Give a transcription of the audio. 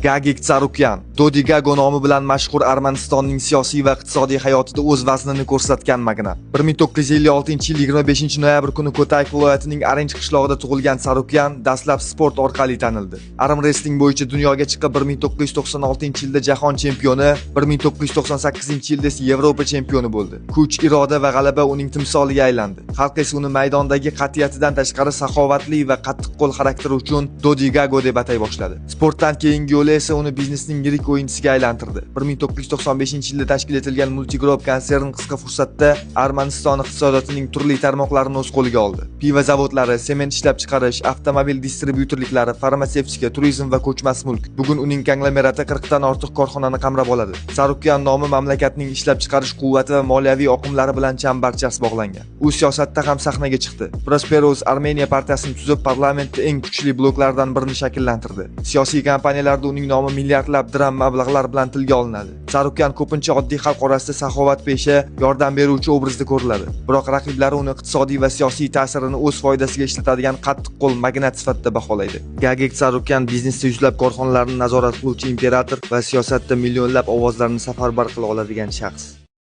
Gagik Tsarukyan, Dodi Gago nomi bilan mashhur Armanistonning siyosiy va iqtisodiy hayotida o'z vaznini ko'rsatgan magnat. 1956-yil 25-noyabr kuni Kotay viloyatining Arenj qishlog'ida tug'ilgan Tsarukyan dastlab sport orqali tanildi. Arm wrestling bo'yicha dunyoga chiqib 1996-yilda jahon chempioni, 1998-yilda esa Yevropa chempioni bo'ldi. Kuch, iroda va g'alaba uning timsoliga aylandi. Xalq esa uni maydondagi qat'iyatidan tashqari saxovatli va qattiqqo'l xarakteri uchun Dodi Gago deb atay boshladi. Sportdan keyingi yo'li esa uni biznesning yirik o'yinchisiga aylantirdi. 1995-yilda tashkil etilgan Multigroup konsern qisqa fursatda Armaniston iqtisodiyotining turli tarmoqlarini o'z qo'liga oldi. Pivo zavodlari, sement ishlab chiqarish, avtomobil distribyutorliklari, farmatsevtika, turizm va ko'chmas mulk. Bugun uning konglomerati 40 dan ortiq korxonani qamrab oladi. Tsarukyan nomi mamlakatning ishlab chiqarish quvvati va moliyaviy oqimlari bilan chambarchas bog'langan. U siyosatda ham sahnaga chiqdi. Prosperous Armeniya partiyasini tuzib, parlamentda eng kuchli bloklardan birini shakllantirdi. Siyosiy kampaniyalarda uning nomi milliardlab dirham mablag'lar bilan tilga olinadi. Tsarukyan ko'pincha oddiy xalq orasida saxovatpesha, yordam beruvchi obrazda ko'riladi. Biroq raqiblari uni iqtisodiy va siyosiy ta'sirini o'z foydasiga ishlatadigan qattiqqo'l magnat sifatida baholaydi. Gagik Tsarukyan biznesda yuzlab korxonalarni nazorat qiluvchi imperator va siyosatda millionlab ovozlarni safarbar qila oladigan shaxs.